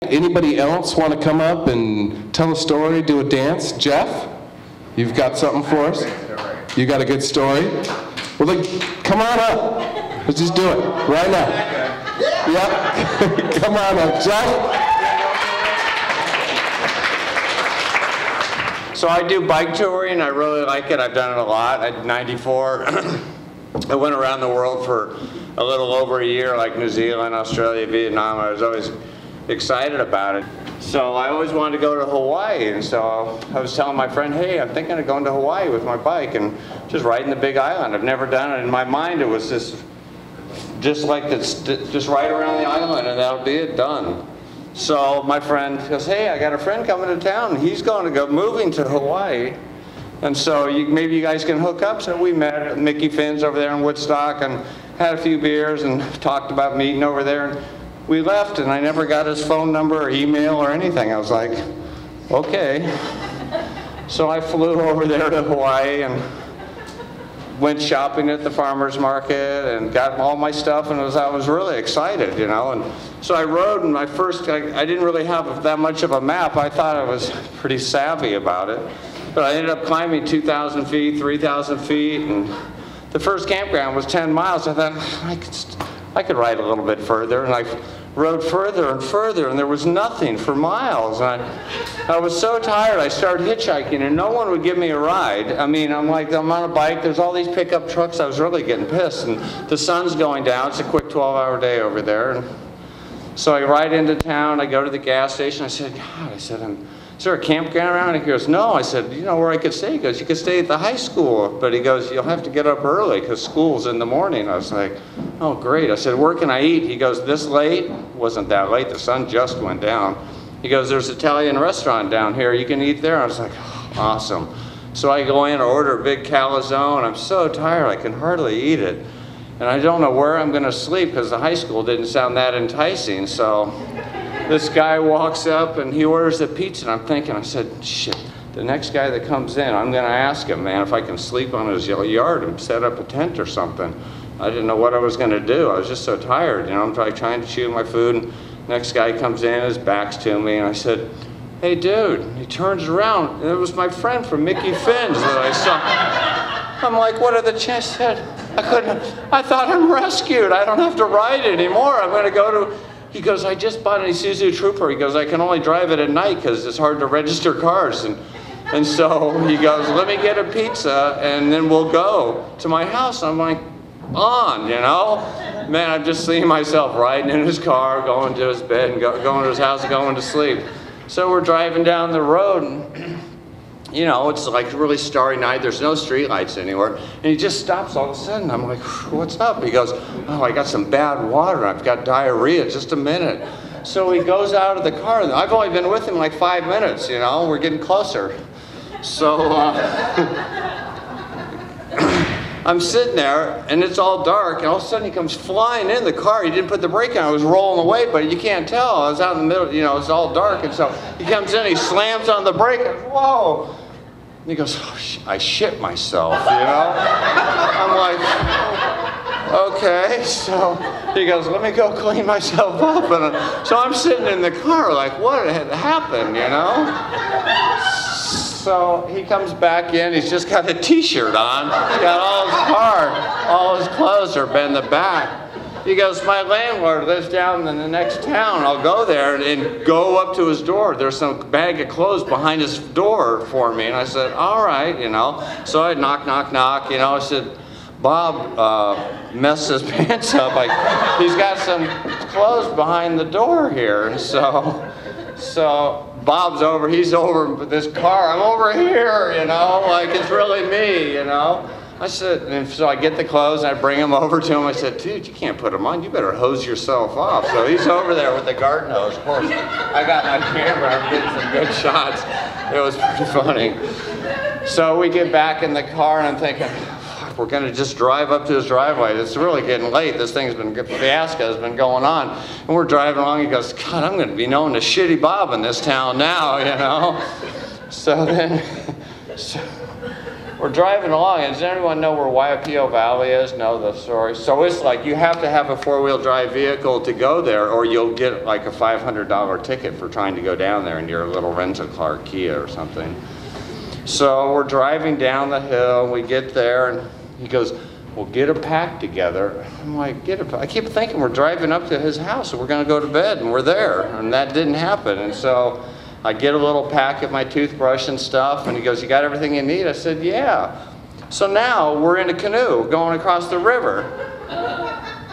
Anybody else want to come up and tell a story, do a dance? Jeff, you've got something for us? You got a good story? Well, then, come on up. Let's just do it right now. Yep. Come on up, Jeff. So I do bike touring. I really like it. I've done it a lot. At 94, I went around the world for a little over a year, like New Zealand, Australia, Vietnam. I was always excited about it. So I always wanted to go to Hawaii, and so I was telling my friend, hey, I'm thinking of going to Hawaii with my bike and just riding the Big Island. I've never done it. In my mind, it was just like this, just right around the island, and that'll be it, done. So my friend goes, hey, I got a friend coming to town. He's going to go moving to Hawaii. And so maybe you guys can hook up. So we met at Mickey Finn's over there in Woodstock and had a few beers and talked about meeting over there. And we left, and I never got his phone number or email or anything. I was like, okay. So I flew over there to Hawaii and went shopping at the farmer's market and got all my stuff, and I was really excited, you know. And so I rode, and I didn't really have that much of a map. I thought I was pretty savvy about it. But I ended up climbing 2,000 feet, 3,000 feet, and the first campground was 10 miles. I thought, I could ride a little bit further, and I rode further and further, and there was nothing for miles. And I was so tired, I started hitchhiking, and no one would give me a ride. I mean, I'm on a bike, there's all these pickup trucks. I was really getting pissed, and the sun's going down. It's a quick 12-hour day over there. And so I ride into town, I go to the gas station. I said, God, is there a campground around? He goes, no. I said, you know where I could stay? He goes, you could stay at the high school. But he goes, you'll have to get up early because school's in the morning. I was like, oh, great. I said, where can I eat? He goes, this late? Wasn't that late. The sun just went down. He goes, there's an Italian restaurant down here. You can eat there. I was like, oh, awesome. So I go in, order a big calzone. I'm so tired, I can hardly eat it. And I don't know where I'm going to sleep because the high school didn't sound that enticing. So this guy walks up and he orders a pizza, and I'm thinking, I said, shit, the next guy that comes in, I'm gonna ask him, man, if I can sleep on his yard and set up a tent or something. I didn't know what I was gonna do. I was just so tired, you know. I'm trying to chew my food, and next guy comes in, his back's to me, and I said, hey dude, and he turns around, and it was my friend from Mickey Finn's that I saw. I'm like, what are the chances? I thought I'm rescued. I don't have to ride anymore. I'm gonna go to, he goes, I just bought an Isuzu Trooper. He goes, I can only drive it at night because it's hard to register cars. And so he goes, let me get a pizza and then we'll go to my house. I'm like, on, you know? Man, I'm just seeing myself riding in his car, going to his bed and going to his house and going to sleep. So we're driving down the road, and you know, it's like a really starry night. There's no street lights anywhere. And he just stops all of a sudden. I'm like, what's up? He goes, oh, I got some bad water. I've got diarrhea. Just a minute. So he goes out of the car. And I've only been with him like 5 minutes, you know. We're getting closer. So I'm sitting there, and it's all dark. And all of a sudden, he comes flying in the car. He didn't put the brake on. I was rolling away, but you can't tell. I was out in the middle. You know, it's all dark. And so he comes in. He slams on the brake. And, whoa. And he goes, oh, I shit myself, you know? I'm like, okay. So he goes, let me go clean myself up. And so I'm sitting in the car like, what had happened, you know? So he comes back in. He's just got a T-shirt on. He's got all his clothes are in the back. He goes, my landlord lives down in the next town. I'll go there and go up to his door. There's some bag of clothes behind his door for me. And I said, all right, you know. So I knock, knock, knock. You know, I said, Bob messed his pants up. He's got some clothes behind the door here. And so Bob's over. He's over with this car. I'm over here, you know, like it's really me, you know. I said, and so I get the clothes and I bring them over to him. I said, dude, you can't put them on. You better hose yourself off. So he's over there with the garden hose. Of course, I got my camera. I'm getting some good shots. It was pretty funny. So we get back in the car and I'm thinking, we're going to just drive up to his driveway. It's really getting late. This fiasco has been going on. And we're driving along. He goes, God, I'm going to be known as Shitty Bob in this town now, you know. So then, we're driving along, and does anyone know where Waipio Valley is? Know the story? So it's like you have to have a four-wheel drive vehicle to go there, or you'll get like a $500 ticket for trying to go down there in your little rental-car Kia or something. So we're driving down the hill, and we get there, and he goes, well, get a pack together. I'm like, I keep thinking we're driving up to his house, and we're gonna go to bed, and we're there, and that didn't happen. And so I get a little pack of my toothbrush and stuff, and he goes, you got everything you need? I said, yeah. So now we're in a canoe going across the river.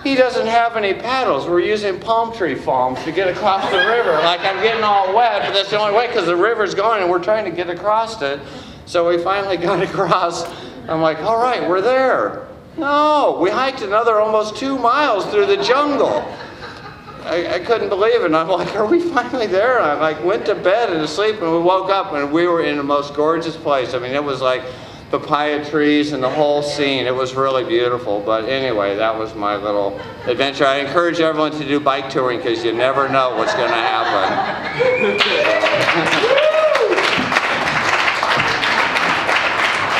He doesn't have any paddles. We're using palm tree foam to get across the river. Like, I'm getting all wet, but that's the only way because the river's going and we're trying to get across it. So we finally got across. I'm like, all right, we're there. No, we hiked another almost 2 miles through the jungle. I couldn't believe it. And I'm like, are we finally there? And I like went to bed and asleep, and we woke up and we were in the most gorgeous place. I mean, it was like papaya trees and the whole scene. It was really beautiful. But anyway, that was my little adventure. I encourage everyone to do bike touring because you never know what's going to happen.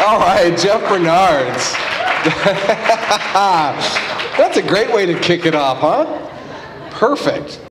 All right, Jeff Bernards. That's a great way to kick it off, huh? Perfect.